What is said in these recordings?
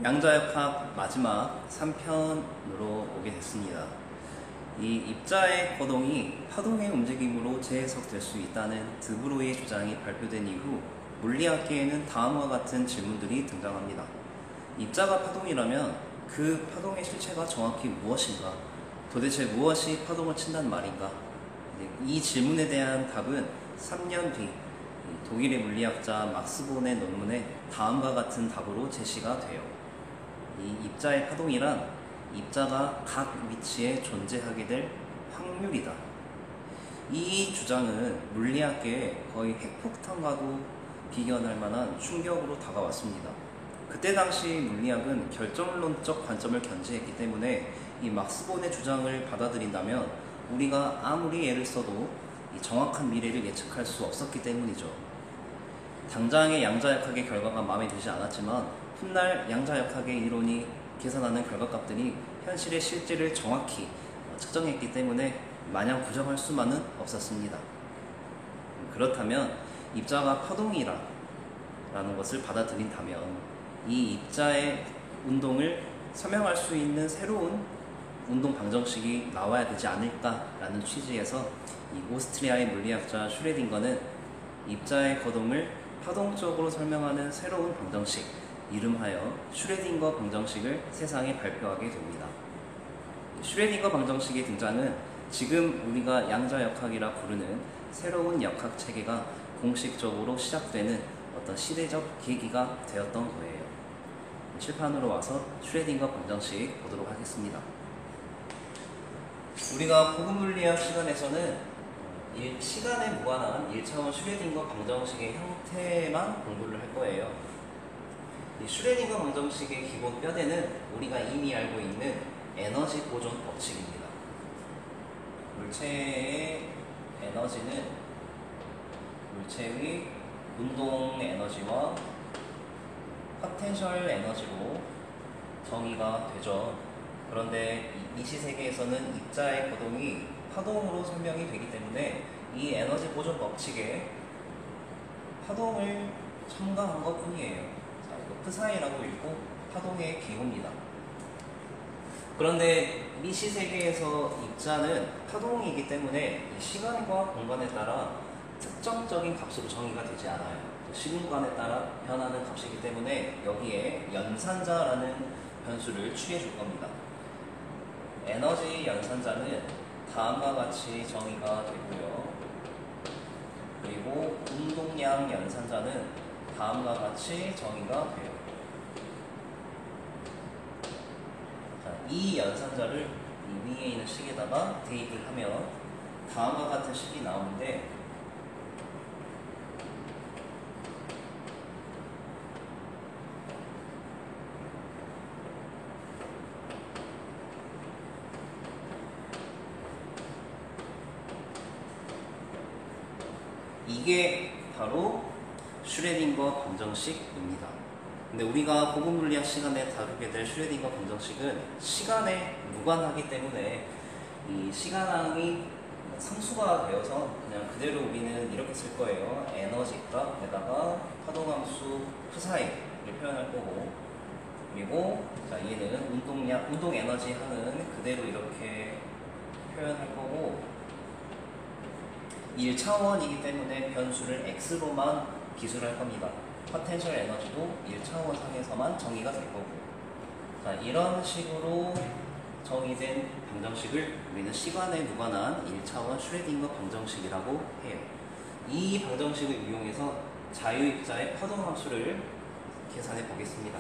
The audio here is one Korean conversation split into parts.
양자역학 마지막 3편으로 오게 됐습니다. 이 입자의 거동이 파동의 움직임으로 재해석될 수 있다는 드브로이의 주장이 발표된 이후 물리학계에는 다음과 같은 질문들이 등장합니다. 입자가 파동이라면 그 파동의 실체가 정확히 무엇인가? 도대체 무엇이 파동을 친다는 말인가? 이 질문에 대한 답은 3년 뒤 독일의 물리학자 막스 본의 논문에 다음과 같은 답으로 제시가 돼요. 이 입자의 파동이란 입자가 각 위치에 존재하게 될 확률이다. 이 주장은 물리학계에 거의 핵폭탄과도 비견할 만한 충격으로 다가왔습니다. 그때 당시 물리학은 결정론적 관점을 견지했기 때문에 이 막스 본의 주장을 받아들인다면 우리가 아무리 애를 써도 이 정확한 미래를 예측할 수 없었기 때문이죠. 당장의 양자역학의 결과가 마음에 들지 않았지만 훗날 양자역학의 이론이 계산하는 결과값들이 현실의 실제를 정확히 측정했기 때문에 마냥 부정할 수만은 없었습니다. 그렇다면 입자가 파동이라는 것을 받아들인다면 이 입자의 운동을 설명할 수 있는 새로운 운동 방정식이 나와야 되지 않을까라는 취지에서 이 오스트리아의 물리학자 슈레딩거는 입자의 거동을 파동적으로 설명하는 새로운 방정식, 이름하여 슈레딩거 방정식을 세상에 발표하게 됩니다. 슈레딩거 방정식의 등장은 지금 우리가 양자역학이라 부르는 새로운 역학 체계가 공식적으로 시작되는 어떤 시대적 계기가 되었던 거예요. 칠판으로 와서 슈레딩거 방정식 보도록 하겠습니다. 우리가 고급물리학 시간에서는 시간에 무관한 1차원 슈레딩거 방정식의 형태만 공부를 할 거예요. 이 슈레딩거 방정식의 기본 뼈대는 우리가 이미 알고 있는 에너지 보존 법칙입니다. 물체의 에너지는 물체의 운동 에너지와 포텐셜 에너지로 정의가 되죠. 그런데 이 미시세계에서는 입자의 거동이 파동으로 설명이 되기 때문에 이 에너지 보존 법칙에 파동을 첨가한 것 뿐이에요. 자, 이거 프사이라고 읽고 파동의 기호입니다. 그런데 미시세계에서 입자는 파동이기 때문에 이 시간과 공간에 따라 특정적인 값으로 정의가 되지 않아요. 시공간에 따라 변하는 값이기 때문에 여기에 연산자라는 변수를 취해 줄 겁니다. 에너지 연산자는 다음과 같이 정의가 되고요. 그리고 운동량 연산자는 다음과 같이 정의가 돼요. 자, 이 연산자를 이 위에 있는 식에다가 대입을 하면 다음과 같은 식이 나오는데 이게 바로 슈레딩거 방정식입니다. 근데 우리가 고급물리학 시간에 다루게 될 슈레딩거 방정식은 시간에 무관하기 때문에 이 시간항이 상수가 되어서 그냥 그대로 우리는 이렇게 쓸 거예요. 에너지 값에다가 파동함수 프사이를 표현할 거고, 그리고 자, 얘는 운동량, 운동 에너지 항은 그대로 이렇게 표현할 거고, 1차원이기 때문에 변수를 x로만 기술할 겁니다. 포텐셜 에너지도 1차원 상에서만 정의가 될 거고. 자, 이런 식으로 정의된 방정식을 우리는 시간에 무관한 1차원 슈레딩거 방정식이라고 해요. 이 방정식을 이용해서 자유입자의 파동함수를 계산해 보겠습니다.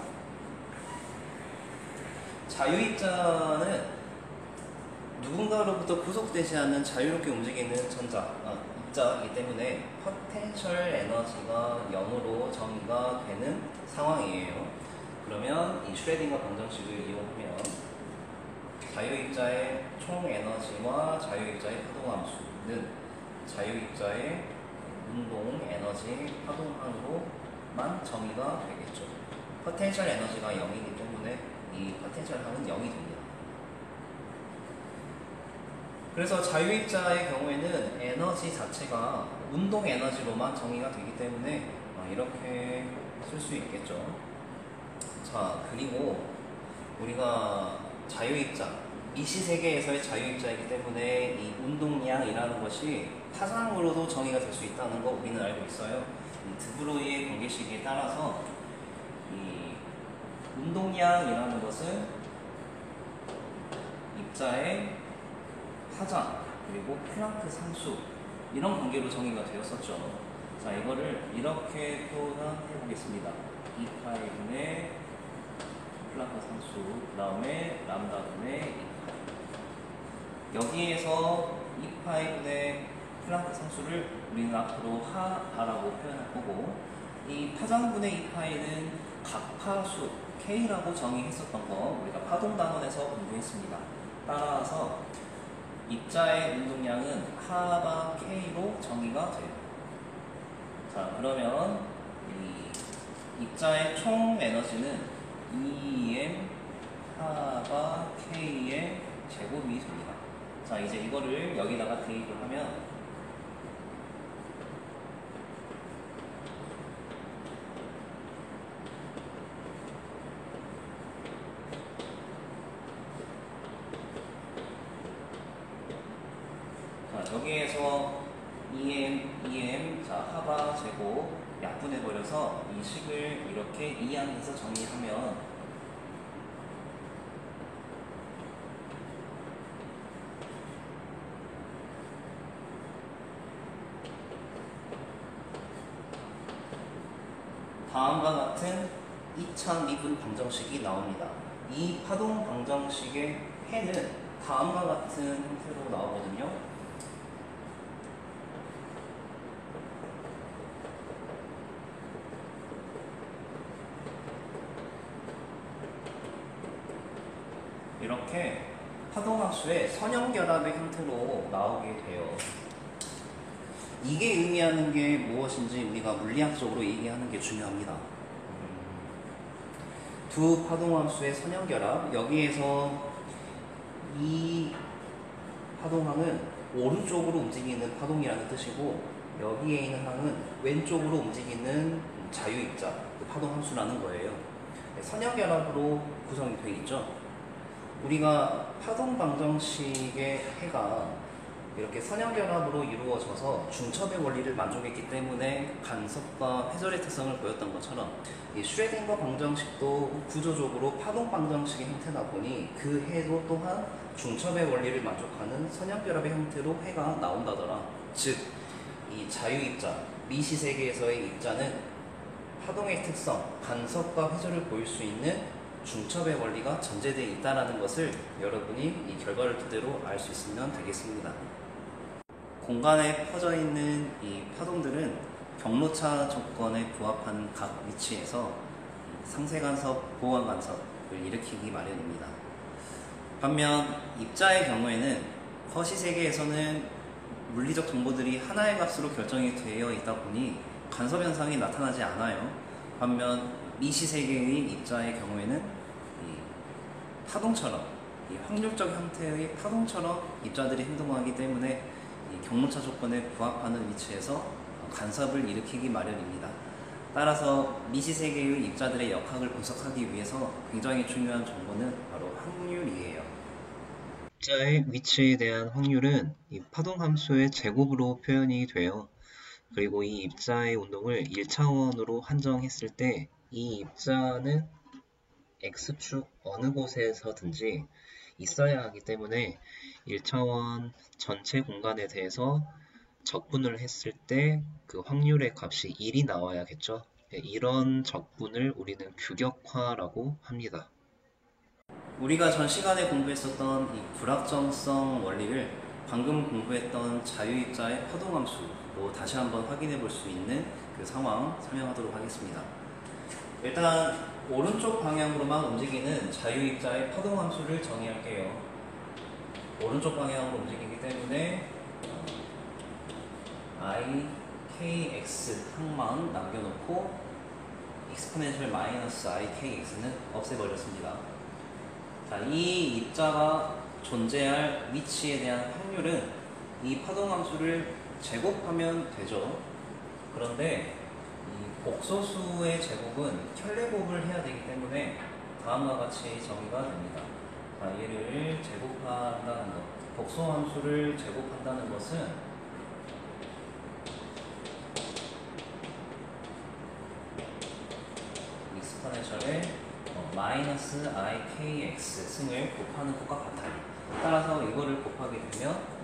자유입자는 누군가로부터 구속되지 않는 자유롭게 움직이는 입자이기 때문에 포텐셜 에너지가 0으로 정의가 되는 상황이에요. 그러면 이 슈레딩거 방정식을 이용하면 자유입자의 총 에너지와 자유입자의 파동함수는 자유입자의 운동 에너지 파동항으로만 정의가 되겠죠. 포텐셜 에너지가 0이기 때문에 이 포텐셜 항은 0이 됩니다. 그래서 자유입자의 경우에는 에너지 자체가 운동 에너지로만 정의가 되기 때문에 이렇게 쓸 수 있겠죠. 자, 그리고 우리가 자유입자, 미시세계에서의 자유입자이기 때문에 이 운동량이라는 것이 파장으로도 정의가 될 수 있다는 거 우리는 알고 있어요. 이 드브로이의 관계식에 따라서 이 운동량이라는 것은 입자의 파장 그리고 플랑크 상수 이런 관계로 정의가 되었었죠. 자, 이거를 이렇게 표현해 보겠습니다. 2파이분의 플랑크 상수, 그 다음에 람다분의 2파이. 여기에서 2파이분의 플랑크 상수를 우리는 앞으로 하라고 표현할 거고, 이 파장분의 2파이는 각파수 K라고 정의했었던 거 우리가 파동단원에서 공부했습니다. 따라서 입자의 운동량은 하바 K로 정의가 돼요. 자, 그러면 이 입자의 총 에너지는 EM 하바 K의 제곱이 됩니다. 자, 이제 이거를 여기다가 대입을 하면 자, 여기에서 EM, 자, 하바 제곱 약분해버려서 이 식을 이렇게 이 안에서 정리하면 다음과 같은 2차 미분 방정식이 나옵니다. 이 파동 방정식의 해는 다음과 같은 형태로 나오거든요. 이렇게 파동함수의 선형결합의 형태로 나오게 돼요. 이게 의미하는 게 무엇인지 우리가 물리학적으로 얘기하는 게 중요합니다. 두 파동함수의 선형결합, 여기에서 이 파동함은 오른쪽으로 움직이는 파동이라는 뜻이고, 여기에 있는 항은 왼쪽으로 움직이는 자유입자, 파동함수라는 거예요. 선형결합으로 구성이 되어 있죠. 우리가 파동 방정식의 해가 이렇게 선형결합으로 이루어져서 중첩의 원리를 만족했기 때문에 간섭과 회절의 특성을 보였던 것처럼 이 슈레딩거 방정식도 구조적으로 파동 방정식의 형태다 보니 그 해도 또한 중첩의 원리를 만족하는 선형결합의 형태로 해가 나온다더라. 즉, 이 자유입자, 미시세계에서의 입자는 파동의 특성, 간섭과 회절을 보일 수 있는 중첩의 원리가 전제되어 있다는 것을 여러분이 이 결과를 토대로 알 수 있으면 되겠습니다. 공간에 퍼져 있는 이 파동들은 경로차 조건에 부합하는 각 위치에서 상쇄간섭, 보완간섭을 일으키기 마련입니다. 반면 입자의 경우에는 거시세계에서는 물리적 정보들이 하나의 값으로 결정이 되어 있다 보니 간섭 현상이 나타나지 않아요. 반면 미시세계의 입자의 경우에는 이 파동처럼, 이 확률적 형태의 파동처럼 입자들이 행동하기 때문에 이 경로차 조건에 부합하는 위치에서 간섭을 일으키기 마련입니다. 따라서 미시세계의 입자들의 역학을 분석하기 위해서 굉장히 중요한 정보는 바로 확률이에요. 입자의 위치에 대한 확률은 이 파동함수의 제곱으로 표현이 돼요. 그리고 이 입자의 운동을 1차원으로 한정했을 때 이 입자는 X축 어느 곳에서든지 있어야 하기 때문에 1차원 전체 공간에 대해서 적분을 했을 때 그 확률의 값이 1이 나와야겠죠. 이런 적분을 우리는 규격화라고 합니다. 우리가 전 시간에 공부했었던 이 불확정성 원리를 방금 공부했던 자유입자의 파동함수로 다시 한번 확인해 볼 수 있는 그 상황 설명하도록 하겠습니다. 일단 오른쪽 방향으로만 움직이는 자유입자의 파동함수를 정의할게요. 오른쪽 방향으로 움직이기 때문에 I, kx 항만 남겨놓고 exponential 마이너스 I, kx는 없애버렸습니다. 자, 이 입자가 존재할 위치에 대한 확률은 이 파동함수를 제곱하면 되죠. 그런데 이 복소수의 제곱은 켤레곱을 해야 되기 때문에 다음과 같이 정의가 됩니다. 자, 얘를 제곱한다는 것, 복소함수를 제곱한다는 것은 익스포넨셜의 마이너스 ikx 승을 곱하는 것과 같아요. 따라서 이거를 곱하게 되면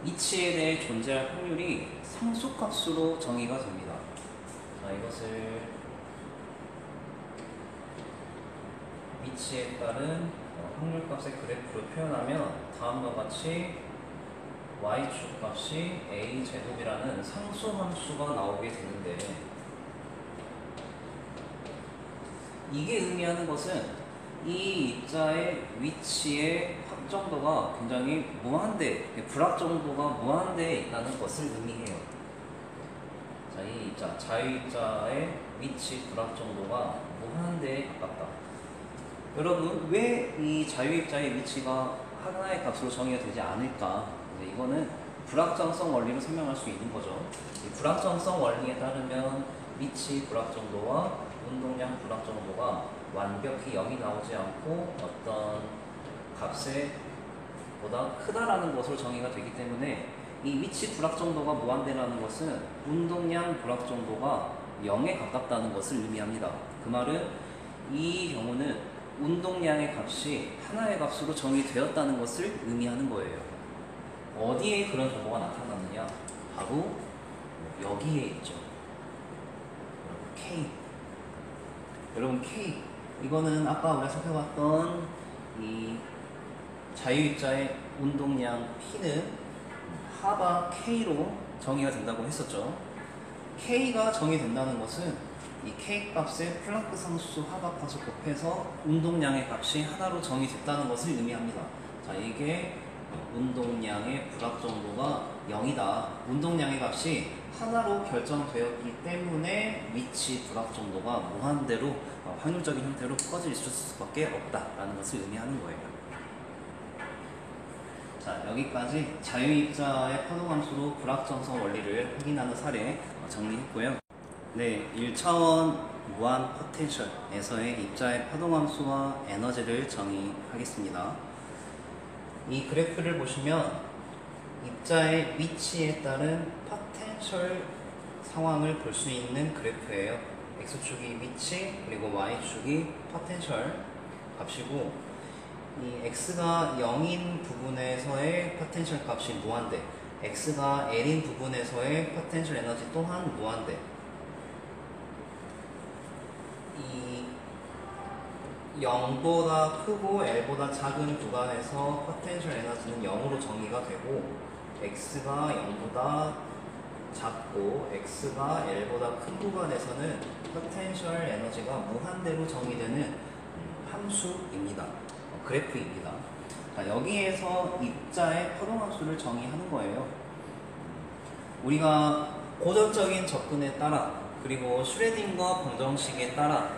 이치에 대해 존재할 확률이 상수값으로 정의가 됩니다. 자, 이것을 이치에 따른 확률값의 그래프로 표현하면 다음과 같이 y축 값이 a제곱이라는 상수함수가 나오게 되는데, 이게 의미하는 것은 이 입자의 위치의 확정도가 굉장히 무한대, 불확정도가 무한대에 있다는 것을 의미해요. 자, 이 입자, 자유입자의 위치 불확정도가 무한대에 가깝다. 여러분, 왜 이 자유입자의 위치가 하나의 값으로 정의가 되지 않을까? 이거는 불확정성 원리로 설명할 수 있는 거죠. 이 불확정성 원리에 따르면 위치 불확정도와 운동량 불확정도가 완벽히 0이 나오지 않고 어떤 값에 보다 크다라는 것으로 정의가 되기 때문에 이 위치 불확정도가 무한대라는 것은 운동량 불확정도가 0에 가깝다는 것을 의미합니다. 그 말은 이 경우는 운동량의 값이 하나의 값으로 정의되었다는 것을 의미하는 거예요. 어디에 그런 정보가 나타나느냐? 바로 여기에 있죠. K. 여러분, K. 이거는 아까 우리가 살펴봤던 이 자유입자의 운동량 P는 하바 K로 정의가 된다고 했었죠. K가 정의된다는 것은 이 K 값의 플랑크 상수 하바값을 곱해서 운동량의 값이 하나로 정의됐다는 것을 의미합니다. 자, 이게 운동량의 불확정도가 0이다. 운동량의 값이 하나로 결정되었기 때문에 위치 불확정도가 무한대로 확률적인 형태로 퍼져 있을 수밖에 없다라는 것을 의미하는 거예요. 자, 여기까지 자유입자의 파동함수로 불확정성 원리를 확인하는 사례 정리했고요. 네, 1차원 무한 포텐셜에서의 입자의 파동함수와 에너지를 정의하겠습니다. 이 그래프를 보시면 입자의 위치에 따른 포텐셜 상황을 볼 수 있는 그래프예요. X축이 위치, 그리고 Y축이 포텐셜 값이고, 이 X가 0인 부분에서의 포텐셜 값이 무한대, X가 L인 부분에서의 포텐셜 에너지 또한 무한대. 이 0보다 크고 L보다 작은 구간에서 포텐셜 에너지는 0으로 정의가 되고, X가 0보다 작고 X가 L보다 큰 구간에서는 포텐셜 에너지가 무한대로 정의되는 함수입니다. 그래프입니다. 자, 여기에서 입자의 파동함수를 정의하는 거예요. 우리가 고전적인 접근에 따라, 그리고 슈레딩거 방정식에 따라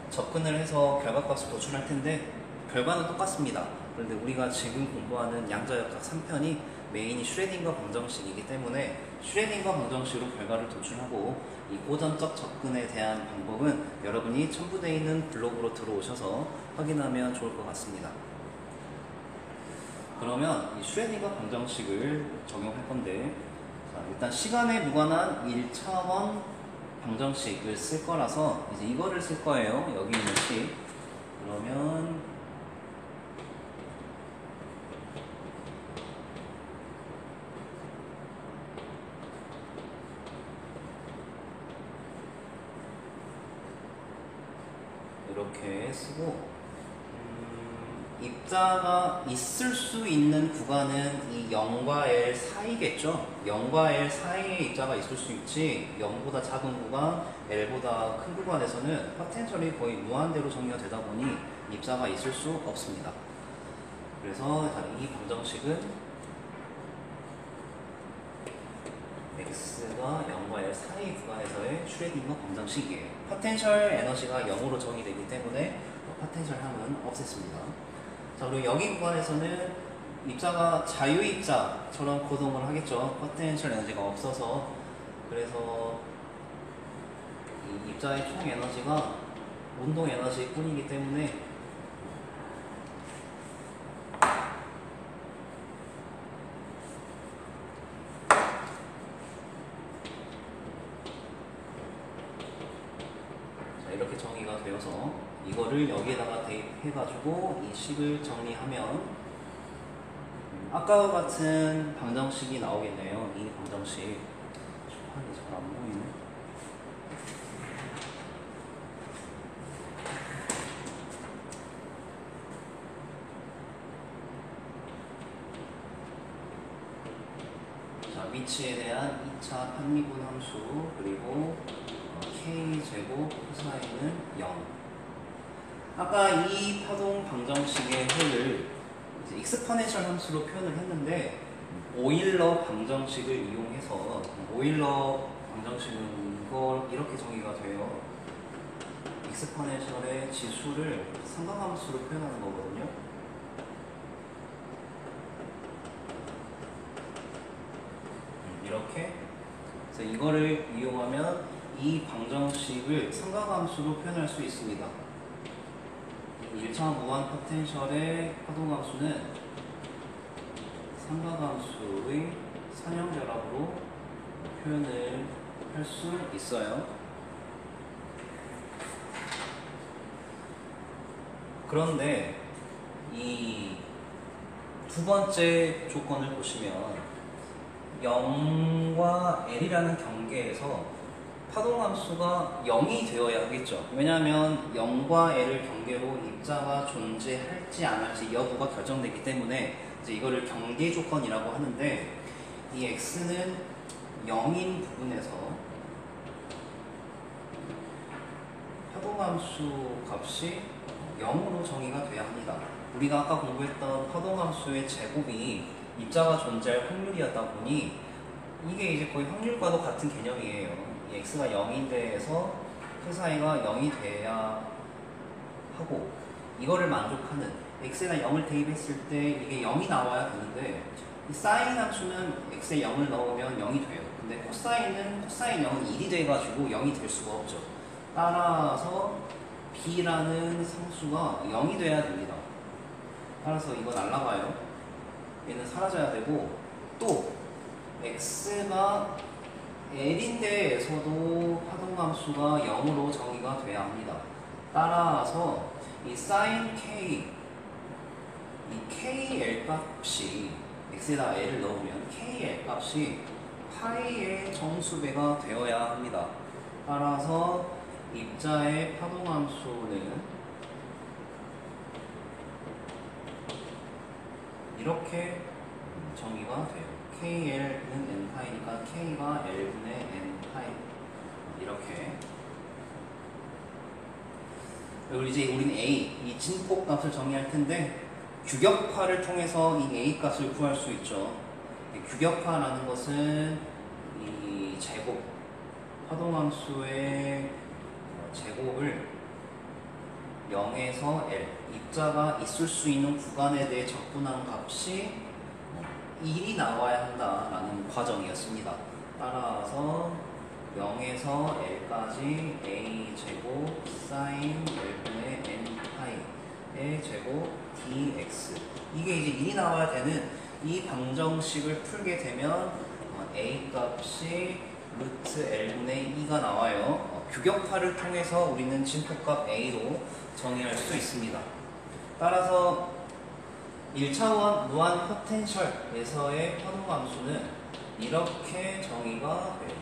접근을 해서 결과값을 도출할 텐데 결과는 똑같습니다. 그런데 우리가 지금 공부하는 양자역학 3편이 메인이 슈레딩거 방정식이기 때문에 슈레딩거 방정식으로 결과를 도출하고, 이 고전적 접근에 대한 방법은 여러분이 첨부되어 있는 블로그로 들어오셔서 확인하면 좋을 것 같습니다. 그러면 이 슈레딩거 방정식을 적용할 건데, 자, 일단 시간에 무관한 1차원 방정식을 쓸 거라서 이제 이거를 쓸 거예요. 여기 있는 식. 그러면 이렇게 쓰고, 입자가 있을 수 있는 구간은 이 0과 L 사이겠죠. 0과 L 사이에 입자가 있을 수 있지, 0보다 작은 구간, L보다 큰 구간에서는 포텐셜이 거의 무한대로 정의가 되다 보니 입자가 있을 수 없습니다. 그래서 이 방정식은 X가 0과 L 사이 구간에서의 슈레딩거 방정식이에요. 포텐셜 에너지가 0으로 정의되기 때문에 포텐셜 함은 없앴습니다. 자, 그리고 여기 구간에서는 입자가 자유입자처럼 고동을 하겠죠. 포텐셜 에너지가 없어서 그래서 이 입자의 총 에너지가 운동 에너지뿐이기 때문에 이렇게 정의가 되어서 이거를 여기에다가 대입해가지고 이 식을 정리하면 아까와 같은 방정식이 나오겠네요. 이 방정식. 칠판이 잘 안 보이네. 자, 위치에 대한 2차 편미분 함수 그리고 K제곱 코사인은 0. 아까 이 파동 방정식의 해를 이제 익스포넨셜 함수로 표현을 했는데 오일러 방정식을 이용해서 오일러 방정식은 이걸 이렇게 정의가 돼요. 익스포넨셜의 지수를 삼각함수로 표현하는 거거든요. 이렇게. 그래서 이거를 이용하면 이 방정식을 삼각함수로 표현할 수 있습니다. 1차 무한 포텐셜의 파동함수는 삼각함수의 선형결합으로 표현을 할 수 있어요. 그런데 이 두 번째 조건을 보시면 0과 L이라는 경계에서 파동함수가 0이 되어야 하겠죠. 왜냐하면 0과 L을 경계로 입자가 존재할지 안 할지 여부가 결정되기 때문에 이제 이거를 경계 조건이라고 하는데 이 X는 0인 부분에서 파동함수 값이 0으로 정의가 돼야 합니다. 우리가 아까 공부했던 파동함수의 제곱이 입자가 존재할 확률이었다 보니 이게 이제 거의 확률과도 같은 개념이에요. 이 x가 0인데에서 p사이가 0이 돼야 하고 이거를 만족하는 x에다 0을 대입했을 때 이게 0이 나와야 되는데 이 사인 함수는 x에 0을 넣으면 0이 돼요. 근데 코사인은 코사인 0은 1이 돼가지고 0이 될 수가 없죠. 따라서 b라는 상수가 0이 돼야 됩니다. 따라서 이거 날라가요. 얘는 사라져야 되고 또 x가 L인데에서도 파동함수가 0으로 정의가 돼야 합니다. 따라서 이 sin k, 이 KL 값이 x에다 L을 넣으면 KL 값이 파이의 정수배가 되어야 합니다. 따라서 입자의 파동함수는 이렇게 정의가 돼요. KL은 n파이니까 K가 L분의 n파이 이렇게. 그리고 이제 우리는 A, 이 진폭 값을 정의할 텐데 규격화를 통해서 이 A 값을 구할 수 있죠. 규격화라는 것은 이 제곱, 파동함수의 제곱을 0에서 L, 입자가 있을 수 있는 구간에 대해 적분한 값이 1이 나와야 한다라는 과정이었습니다. 따라서 0에서 L까지 A 제곱 sin L분의 n 파이의 제곱 dx 이게 이제 1이 나와야 되는 이 방정식을 풀게 되면 A 값이 루트 L분의 2가 나와요. 규격화를 통해서 우리는 진폭값 A로 정의할 수 있습니다. 따라서 1차원 무한 포텐셜에서의 파동함수는 이렇게 정의가 돼요.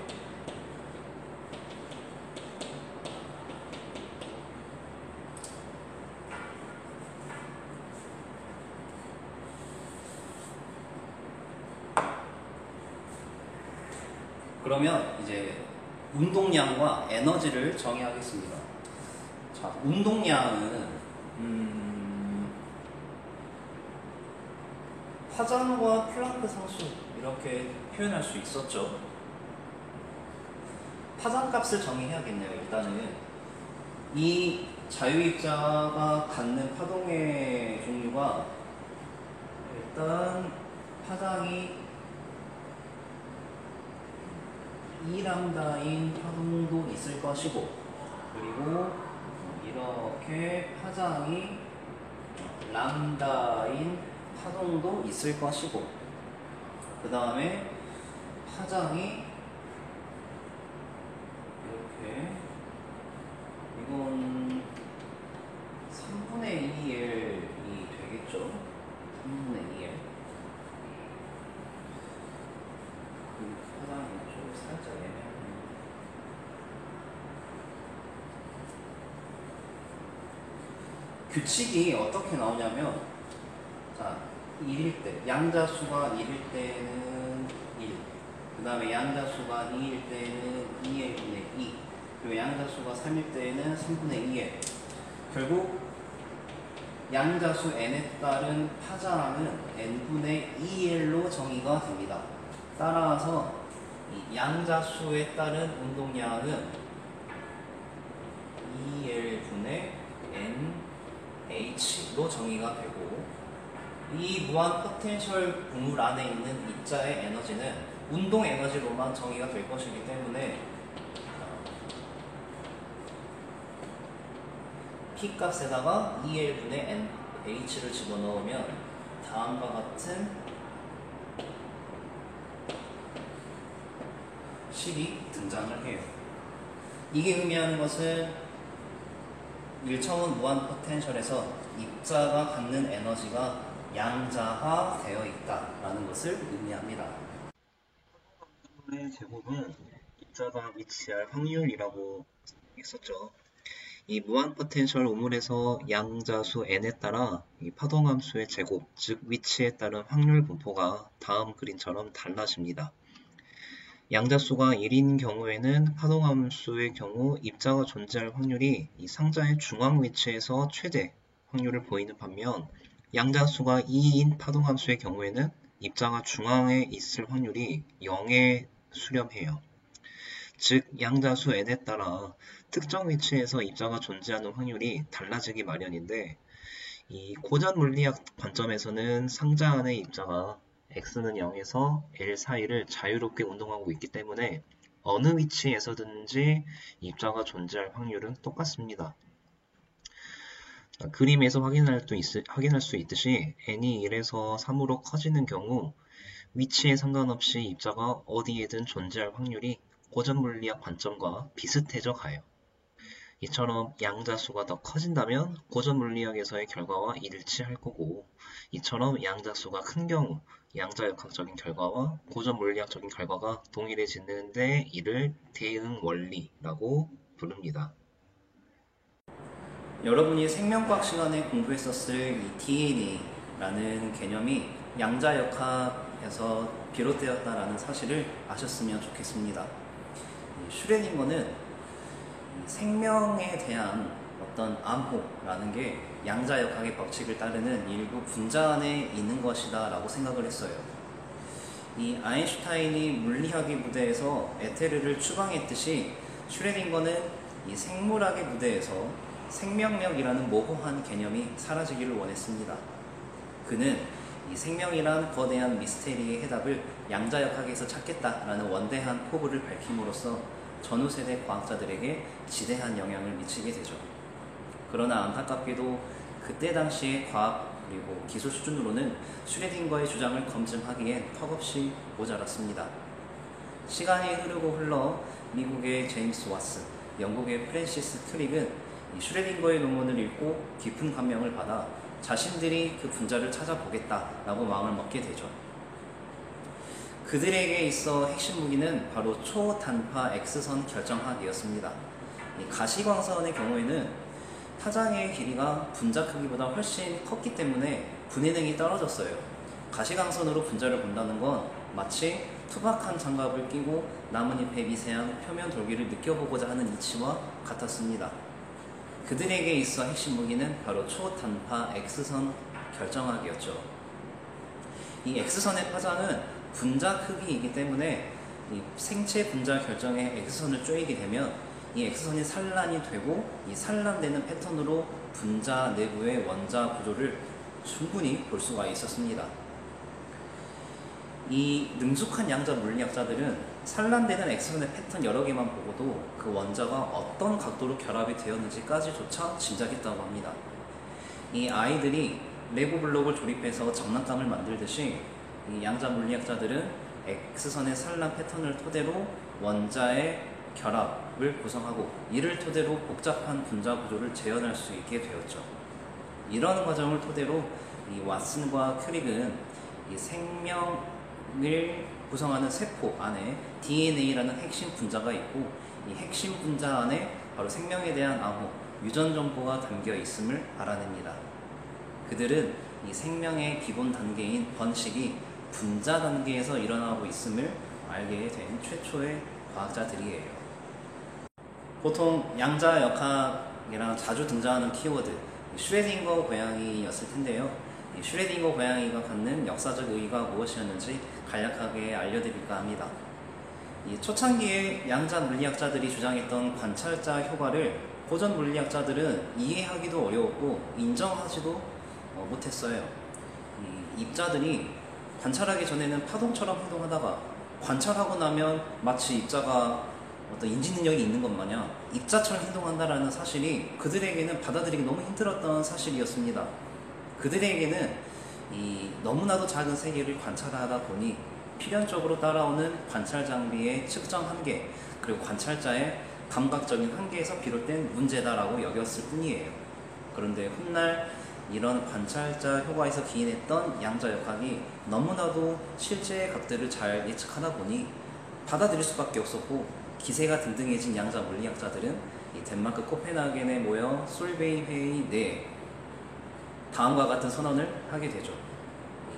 그러면 이제 운동량과 에너지를 정의하겠습니다. 자, 운동량은 파장과 플랑크 상수 이렇게 표현할 수 있었죠. 파장값을 정의해야겠네요. 일단은 이 자유입자가 갖는 파동의 종류가 일단 파장이 2람다인 파동도 있을 것이고, 그리고 이렇게 파장이 람다인 파동도 있을 것이고, 그 다음에 파장이 이렇게, 이건 3분의 2L이 되겠죠? 3분의 2L. 그 파장이 좀 살짝 애매하네. 규칙이 어떻게 나오냐면, 자, 1일 때, 양자수가 1일 때는 1, 그 다음에 양자수가 2일 때는 2L분의 2, 그리고 양자수가 3일 때는 3분의 2L. 결국 양자수 n에 따른 파장은 n분의 2L로 정의가 됩니다. 따라서 이 양자수에 따른 운동량은 2L분의 NH로 정의가 되고, 이 무한 포텐셜 구물 안에 있는 입자의 에너지는 운동 에너지로만 정의가 될 것이기 때문에 P 값에다가 2L분의 NH를 집어넣으면 다음과 같은 식이 등장을 해요. 이게 의미하는 것은 1차원 무한 포텐셜에서 입자가 갖는 에너지가 양자화되어 있다라는 것을 의미합니다. 파동함수의 제곱은 입자가 위치할 확률이라고 했었죠. 이 무한 포텐셜 우물에서 양자수 n에 따라 이 파동함수의 제곱, 즉 위치에 따른 확률 분포가 다음 그림처럼 달라집니다. 양자수가 1인 경우에는 파동함수의 경우 입자가 존재할 확률이 이 상자의 중앙 위치에서 최대 확률을 보이는 반면, 양자수가 2인 파동함수의 경우에는 입자가 중앙에 있을 확률이 0에 수렴해요. 즉 양자수 n에 따라 특정 위치에서 입자가 존재하는 확률이 달라지기 마련인데, 이 고전 물리학 관점에서는 상자 안의 입자가 x는 0에서 L 사이를 자유롭게 운동하고 있기 때문에 어느 위치에서든지 입자가 존재할 확률은 똑같습니다. 그림에서 확인할 수 있듯이 n이 1에서 3으로 커지는 경우 위치에 상관없이 입자가 어디에든 존재할 확률이 고전 물리학 관점과 비슷해져 가요. 이처럼 양자수가 더 커진다면 고전 물리학에서의 결과와 일치할 거고, 이처럼 양자수가 큰 경우 양자역학적인 결과와 고전 물리학적인 결과가 동일해지는데 이를 대응 원리라고 부릅니다. 여러분이 생명과학 시간에 공부했었을 이 DNA라는 개념이 양자역학에서 비롯되었다라는 사실을 아셨으면 좋겠습니다. 슈레딩거는 생명에 대한 어떤 암호라는 게 양자역학의 법칙을 따르는 일부 분자 안에 있는 것이다 라고 생각을 했어요. 이 아인슈타인이 물리학의 무대에서 에테르를 추방했듯이 슈레딩거는 이 생물학의 무대에서 생명력이라는 모호한 개념이 사라지기를 원했습니다. 그는 이 생명이란 거대한 미스테리의 해답을 양자역학에서 찾겠다라는 원대한 포부를 밝힘으로써 전후 세대 과학자들에게 지대한 영향을 미치게 되죠. 그러나 안타깝게도 그때 당시의 과학 그리고 기술 수준으로는 슈레딩거의 주장을 검증하기엔 턱없이 모자랐습니다. 시간이 흐르고 흘러 미국의 제임스 왓슨, 영국의 프랜시스 트릭은 이 슈레딩거의 논문을 읽고 깊은 감명을 받아 자신들이 그 분자를 찾아보겠다라고 마음을 먹게 되죠. 그들에게 있어 핵심 무기는 바로 초단파 X선 결정학이었습니다. 이 가시광선의 경우에는 파장의 길이가 분자 크기보다 훨씬 컸기 때문에 분해능이 떨어졌어요. 가시광선으로 분자를 본다는 건 마치 투박한 장갑을 끼고 나뭇잎의 미세한 표면 돌기를 느껴보고자 하는 이치와 같았습니다. 그들에게 있어 핵심 무기는 바로 초단파 X선 결정학이었죠. 이 X선의 파장은 분자 크기이기 때문에 이 생체 분자 결정의 X선을 쪼이게 되면 이 X선이 산란이 되고 이 산란되는 패턴으로 분자 내부의 원자 구조를 충분히 볼 수가 있었습니다. 이 능숙한 양자 물리학자들은 산란되는 X선의 패턴 여러 개만 보고도 그 원자가 어떤 각도로 결합이 되었는지까지조차 짐작했다고 합니다. 이 아이들이 레고 블록을 조립해서 장난감을 만들듯이 이 양자 물리학자들은 X선의 산란 패턴을 토대로 원자의 결합을 구성하고 이를 토대로 복잡한 분자 구조를 재현할 수 있게 되었죠. 이런 과정을 토대로 이 왓슨과 크릭은 이 생명을 구성하는 세포 안에 DNA라는 핵심 분자가 있고 이 핵심 분자 안에 바로 생명에 대한 암호, 유전 정보가 담겨 있음을 알아냅니다. 그들은 이 생명의 기본 단계인 번식이 분자 단계에서 일어나고 있음을 알게 된 최초의 과학자들이에요. 보통 양자 역학이랑 자주 등장하는 키워드, 슈레딩거 고양이였을 텐데요. 이 슈레딩거 고양이가 갖는 역사적 의의가 무엇이었는지 간략하게 알려드릴까 합니다. 이 초창기에 양자 물리학자들이 주장했던 관찰자 효과를 고전 물리학자들은 이해하기도 어려웠고 인정하지도 못했어요. 이 입자들이 관찰하기 전에는 파동처럼 행동하다가 관찰하고 나면 마치 입자가 어떤 인지 능력이 있는 것 마냥 입자처럼 행동한다라는 사실이 그들에게는 받아들이기 너무 힘들었던 사실이었습니다. 그들에게는 이 너무나도 작은 세계를 관찰하다 보니 필연적으로 따라오는 관찰 장비의 측정 한계, 그리고 관찰자의 감각적인 한계에서 비롯된 문제다라고 여겼을 뿐이에요. 그런데 훗날 이런 관찰자 효과에서 기인했던 양자 역학이 너무나도 실제의 각들을 잘 예측하다 보니 받아들일 수밖에 없었고, 기세가 등등해진 양자 물리학자들은 이 덴마크 코펜하겐에 모여 솔베이 회의 내에 다음과 같은 선언을 하게 되죠.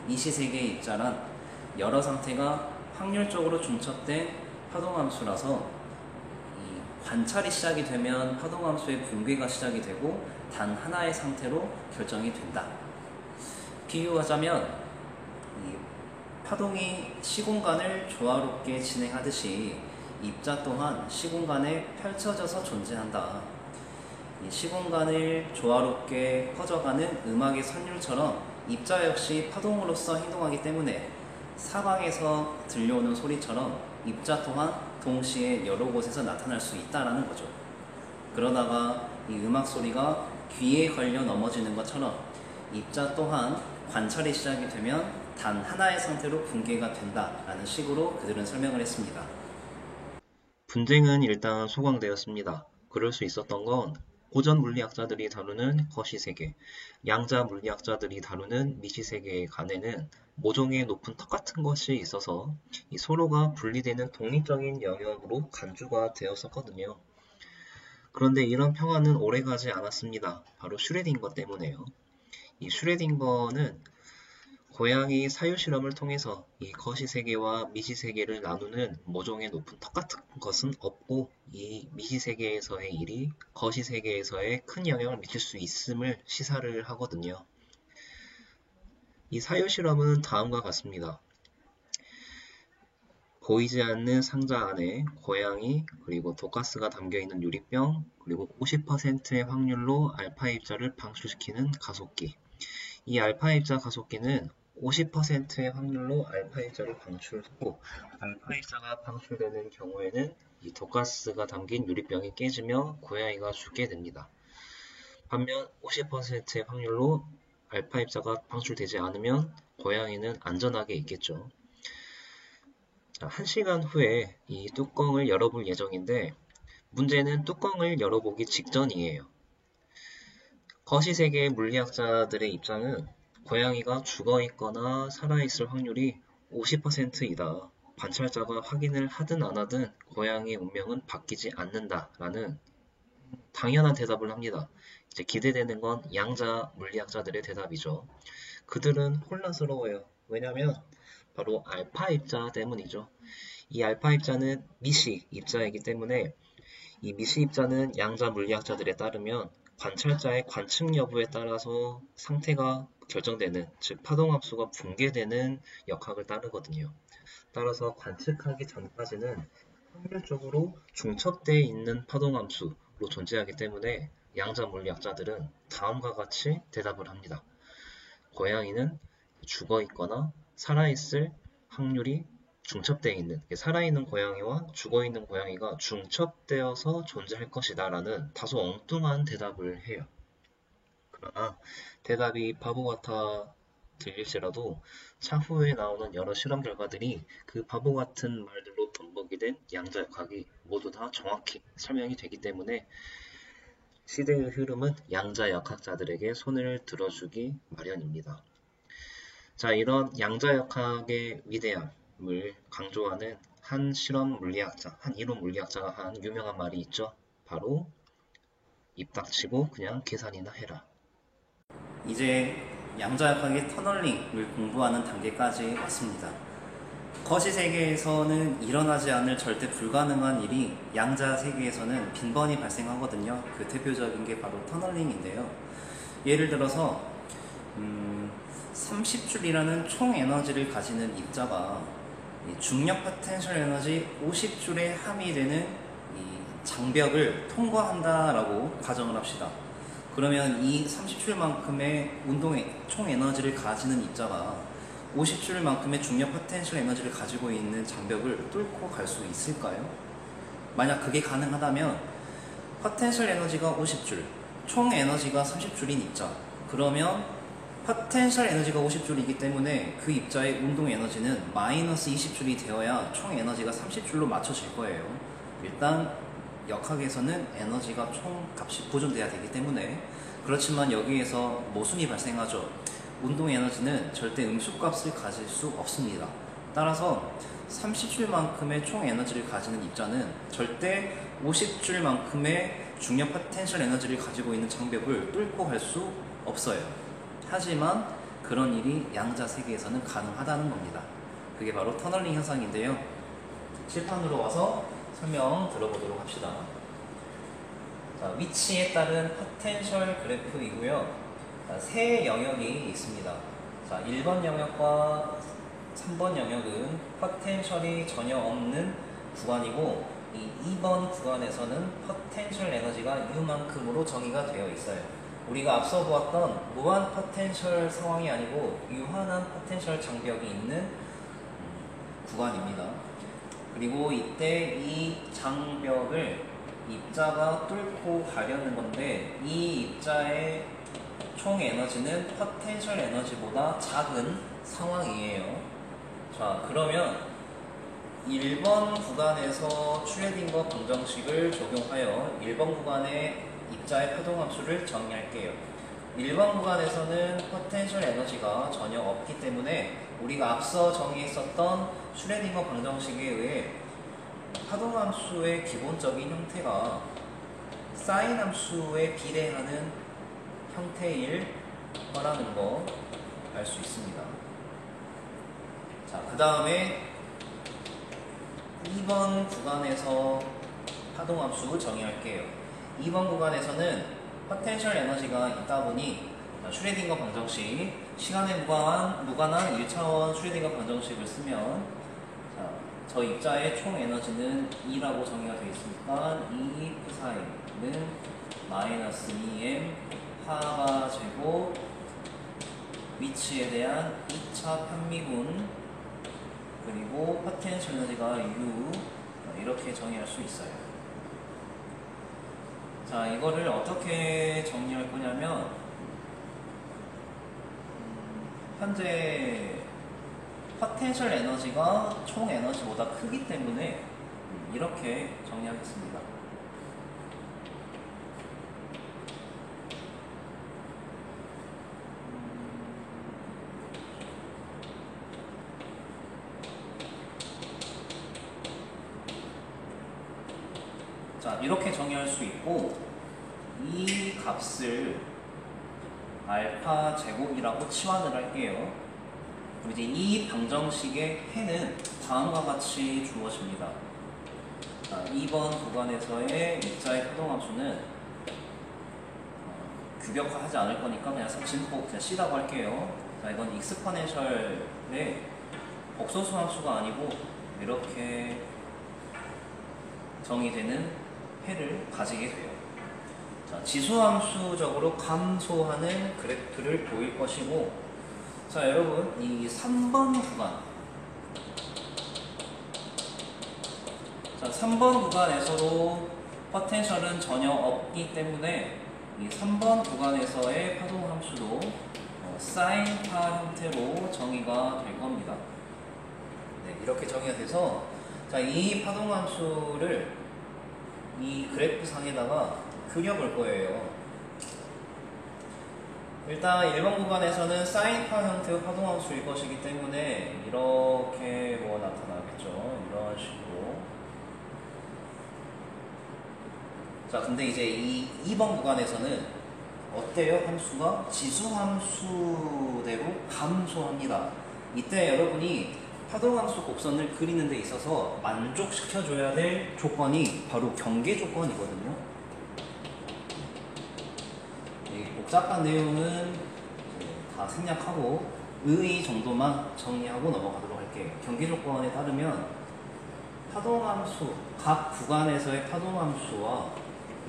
이 시세계의 입자란 여러 상태가 확률적으로 중첩된 파동함수라서 이 관찰이 시작이 되면 파동함수의 붕괴가 시작이 되고 단 하나의 상태로 결정이 된다. 비유하자면 이 파동이 시공간을 조화롭게 진행하듯이 입자 또한 시공간에 펼쳐져서 존재한다. 이 시공간을 조화롭게 퍼져가는 음악의 선율처럼 입자 역시 파동으로서 행동하기 때문에 사방에서 들려오는 소리처럼 입자 또한 동시에 여러 곳에서 나타날 수 있다는 거죠. 그러다가 이 음악 소리가 귀에 걸려 넘어지는 것처럼 입자 또한 관찰이 시작이 되면 단 하나의 상태로 붕괴가 된다라는 식으로 그들은 설명을 했습니다. 분쟁은 일단 소강되었습니다. 그럴 수 있었던 건 고전 물리학자들이 다루는 거시세계, 양자 물리학자들이 다루는 미시세계에 간에는 모종의 높은 턱 같은 것이 있어서 이 서로가 분리되는 독립적인 영역으로 간주가 되었었거든요. 그런데 이런 평화는 오래가지 않았습니다. 바로 슈레딩거 때문에요. 이 슈레딩거는 고양이 사유실험을 통해서 이 거시세계와 미시세계를 나누는 모종의 높은 턱 같은 것은 없고, 이 미시세계에서의 일이 거시세계에서의 큰 영향을 미칠 수 있음을 시사를 하거든요. 이 사유실험은 다음과 같습니다. 보이지 않는 상자 안에 고양이, 그리고 독가스가 담겨있는 유리병, 그리고 50%의 확률로 알파 입자를 방출시키는 가속기. 이 알파 입자 가속기는 50%의 확률로 알파 입자를 방출하고, 알파 입자가 방출되는 경우에는 이 독가스가 담긴 유리병이 깨지며 고양이가 죽게 됩니다. 반면 50%의 확률로 알파 입자가 방출되지 않으면 고양이는 안전하게 있겠죠. 1시간 후에 이 뚜껑을 열어볼 예정인데, 문제는 뚜껑을 열어보기 직전이에요. 거시세계의 물리학자들의 입장은 고양이가 죽어있거나 살아있을 확률이 50%이다. 관찰자가 확인을 하든 안 하든 고양이의 운명은 바뀌지 않는다라는 당연한 대답을 합니다. 이제 기대되는 건 양자 물리학자들의 대답이죠. 그들은 혼란스러워요. 왜냐하면 바로 알파 입자 때문이죠. 이 알파 입자는 미시 입자이기 때문에 이 미시 입자는 양자 물리학자들에 따르면 관찰자의 관측 여부에 따라서 상태가 결정되는, 즉 파동함수가 붕괴되는 역학을 따르거든요. 따라서 관측하기 전까지는 확률적으로 중첩되어 있는 파동함수로 존재하기 때문에 양자 물리학자들은 다음과 같이 대답을 합니다. 고양이는 죽어있거나 살아있을 확률이 중첩되어 있는, 살아있는 고양이와 죽어있는 고양이가 중첩되어서 존재할 것이다 라는 다소 엉뚱한 대답을 해요. 그러나 대답이 바보 같아 들릴지라도 차후에 나오는 여러 실험 결과들이 그 바보 같은 말들로 범벅이 된 양자역학이 모두 다 정확히 설명이 되기 때문에 시대의 흐름은 양자역학자들에게 손을 들어주기 마련입니다. 자, 이런 양자역학의 위대함을 강조하는 한 실험 물리학자, 한 이론 물리학자가 한 유명한 말이 있죠. 바로 입 닥치고 그냥 계산이나 해라. 이제 양자역학의 터널링을 공부하는 단계까지 왔습니다. 거시 세계에서는 일어나지 않을 절대 불가능한 일이 양자 세계에서는 빈번히 발생하거든요. 그 대표적인 게 바로 터널링인데요. 예를 들어서 30줄이라는 총 에너지를 가지는 입자가 중력 포텐셜 에너지 50줄에 함의되는 이 장벽을 통과한다라고 가정을 합시다. 그러면 이 30줄만큼의 운동의 총 에너지를 가지는 입자가 50줄만큼의 중력 포텐셜 에너지를 가지고 있는 장벽을 뚫고 갈 수 있을까요? 만약 그게 가능하다면 포텐셜 에너지가 50줄, 총 에너지가 30줄인 입자, 그러면 포텐셜 에너지가 50줄이기 때문에 그 입자의 운동 에너지는 마이너스 20줄이 되어야 총 에너지가 30줄로 맞춰질 거예요. 일단 역학에서는 에너지가 총 값이 보존돼야 되기 때문에. 그렇지만 여기에서 모순이 발생하죠. 운동 에너지는 절대 음수값을 가질 수 없습니다. 따라서 30줄만큼의 총 에너지를 가지는 입자는 절대 50줄만큼의 중력 포텐셜 에너지를 가지고 있는 장벽을 뚫고 갈 수 없어요. 하지만 그런 일이 양자 세계에서는 가능하다는 겁니다. 그게 바로 터널링 현상인데요. 칠판으로 와서 설명 들어보도록 합시다. 자, 위치에 따른 포텐셜 그래프이고요. 자, 세 영역이 있습니다. 자, 1번 영역과 3번 영역은 포텐셜이 전혀 없는 구간이고, 이 2번 구간에서는 포텐셜 에너지가 U만큼으로 정의가 되어 있어요. 우리가 앞서 보았던 무한 포텐셜 상황이 아니고 유한한 포텐셜 장벽이 있는 구간입니다. 그리고 이때 이 장벽을 입자가 뚫고 가려는 건데, 이 입자의 총 에너지는 포텐셜 에너지보다 작은 상황이에요. 자, 그러면 1번 구간에서 슈레딩거 방정식을 적용하여 1번 구간의 입자의 파동함수를 정의할게요. 1번 구간에서는 포텐셜 에너지가 전혀 없기 때문에 우리가 앞서 정의했었던 슈레딩거 방정식에 의해 파동함수의 기본적인 형태가 사인 함수에 비례하는 형태일 거라는 거 알 수 있습니다. 자, 그 다음에 2번 구간에서 파동함수 정의할게요. 2번 구간에서는 포텐셜 에너지가 있다 보니 슈레딩거 방정식, 시간에 무관한 1차원 슈레딩거 방정식을 쓰면, 자, 저 입자의 총 에너지는 2라고 정의가 되어 있으니까 2 사이는 마이너스 2m 하바 제곱 위치에 대한 2차 편미분 그리고 포텐셜 에너지가 U, 이렇게 정의할 수 있어요. 자, 이거를 어떻게 정리할 거냐면, 현재 포텐셜 에너지가 총 에너지보다 크기 때문에 이렇게 정리하겠습니다. 자, 이렇게 정의할 수 있고, 이 값을 알파 제곱이라고 치환을 할게요. 그리고 이제 이 방정식의 해는 다음과 같이 주어집니다. 자, 2번 구간에서의 입자의 파동함수는 규격화하지 않을 거니까 그냥 진폭 그냥 C라고 할게요. 자, 이건 익스포넨셜의 복소수 함수가 아니고 이렇게 정의되는 해를 가지게 돼요. 자, 지수함수적으로 감소하는 그래프를 보일 것이고, 자, 여러분, 이 3번 구간, 자, 3번 구간에서도 포텐셜은 전혀 없기 때문에 이 3번 구간에서의 파동 함수도 사인파 형태로 정의가 될 겁니다. 네, 이렇게 정의가 돼서 자, 이 파동 함수를 이 그래프 상에다가 그려볼 거예요. 일단 1번 구간에서는 사인파 형태의 파동 함수일 것이기 때문에 이렇게 뭐 나타나겠죠. 이런 식으로. 자, 근데 이제 이 2번 구간에서는 어때요? 함수가 지수함수대로 감소합니다. 이때 여러분이 파동함수 곡선을 그리는 데 있어서 만족시켜줘야 될 조건이 바로 경계 조건이거든요. 이 복잡한 내용은 다 생략하고 의 정도만 정리하고 넘어가도록 할게요. 경계 조건에 따르면 파동함수, 각 구간에서의 파동함수와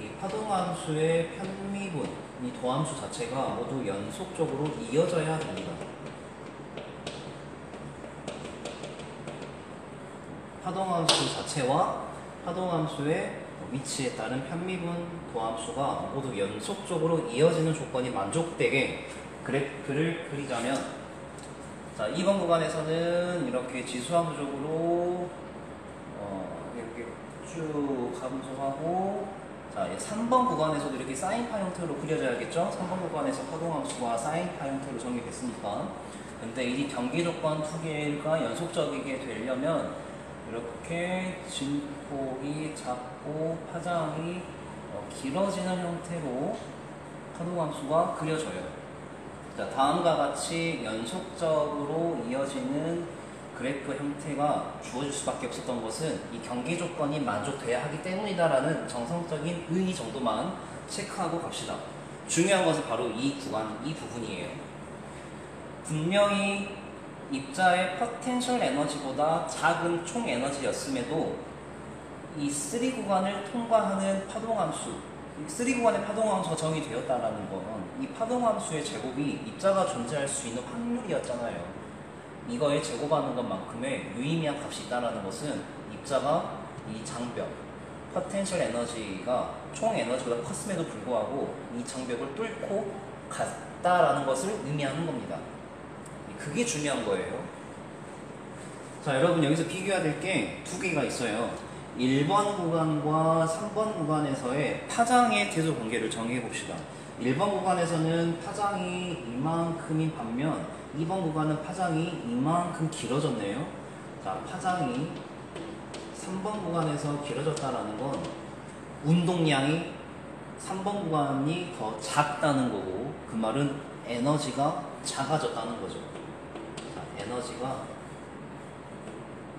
이 파동함수의 편미분, 이 도함수 자체가 모두 연속적으로 이어져야 됩니다. 파동함수 자체와 파동함수의 위치에 따른 편미분 도함수가 모두 연속적으로 이어지는 조건이 만족되게 그래프를 그리자면, 자, 2번 구간에서는 이렇게 지수함수적으로 이렇게 쭉 감소하고, 자, 3번 구간에서도 이렇게 사인파 형태로 그려져야겠죠? 3번 구간에서 파동함수가 사인파 형태로 정의됐으니까. 근데 이 경계 조건 두 개가 연속적이게 되려면 이렇게 진폭이 작고 파장이 길어지는 형태로 파동함수가 그려져요. 자, 다음과 같이 연속적으로 이어지는 그래프 형태가 주어질 수밖에 없었던 것은 이 경계 조건이 만족돼야 하기 때문이다라는 정성적인 의의 정도만 체크하고 갑시다. 중요한 것은 바로 이 구간, 이 부분이에요. 분명히 입자의 포텐셜 에너지보다 작은 총 에너지였음에도 이 3 구간을 통과하는 파동함수, 이 3 구간의 파동함수가 정의되었다는 건 이 파동함수의 제곱이 입자가 존재할 수 있는 확률이었잖아요. 이거에 제곱하는 것만큼의 유의미한 값이 있다는 것은 입자가 이 장벽, 포텐셜 에너지가 총 에너지보다 컸음에도 불구하고 이 장벽을 뚫고 갔다라는 것을 의미하는 겁니다. 그게 중요한 거예요. 자, 여러분 여기서 비교해야 될 게 두 개가 있어요. 1번 구간과 3번 구간에서의 파장의 대조 관계를 정의해 봅시다. 1번 구간에서는 파장이 이만큼인 반면 2번 구간은 파장이 이만큼 길어졌네요. 자, 파장이 3번 구간에서 길어졌다는 건 운동량이 3번 구간이 더 작다는 거고, 그 말은 에너지가 작아졌다는 거죠. 자, 에너지가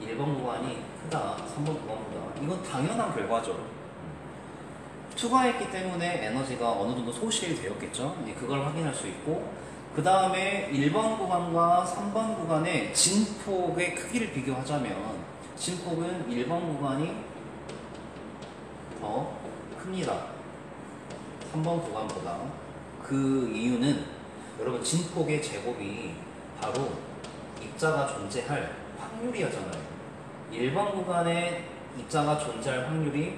1번 구간이 크다, 3번 구간보다. 이건 당연한 결과죠. 투과했기 때문에 에너지가 어느 정도 소실되었겠죠. 그걸 확인할 수 있고, 그 다음에 1번 구간과 3번 구간의 진폭의 크기를 비교하자면 진폭은 1번 구간이 더 큽니다. 3번 구간보다. 그 이유는 여러분 진폭의 제곱이 바로 입자가 존재할 확률이었잖아요. 1번 구간에 입자가 존재할 확률이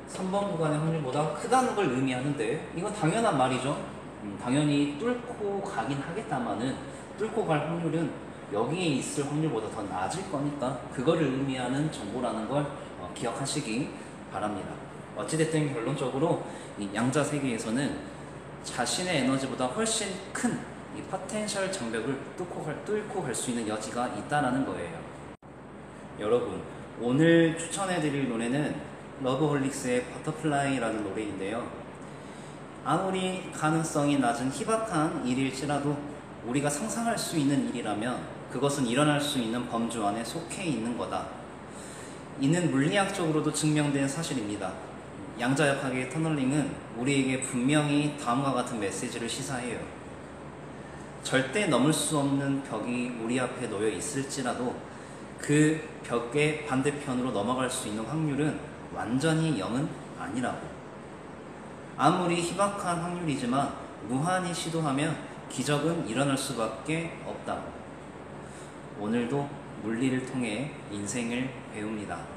3번 구간의 확률보다 크다는 걸 의미하는데, 이건 당연한 말이죠. 당연히 뚫고 가긴 하겠다마는 뚫고 갈 확률은 여기에 있을 확률보다 더 낮을 거니까 그거를 의미하는 정보라는 걸 기억하시기 바랍니다. 어찌됐든 결론적으로 이 양자 세계에서는 자신의 에너지보다 훨씬 큰 이 포텐셜 장벽을 뚫고 갈 수 있는 여지가 있다는 거예요. 여러분, 오늘 추천해드릴 노래는 러브홀릭스의 버터플라이라는 노래인데요. 아무리 가능성이 낮은 희박한 일일지라도 우리가 상상할 수 있는 일이라면 그것은 일어날 수 있는 범주 안에 속해 있는 거다. 이는 물리학적으로도 증명된 사실입니다. 양자역학의 터널링은 우리에게 분명히 다음과 같은 메시지를 시사해요. 절대 넘을 수 없는 벽이 우리 앞에 놓여 있을지라도 그 벽의 반대편으로 넘어갈 수 있는 확률은 완전히 0은 아니라고. 아무리 희박한 확률이지만 무한히 시도하면 기적은 일어날 수밖에 없다고. 오늘도 물리를 통해 인생을 배웁니다.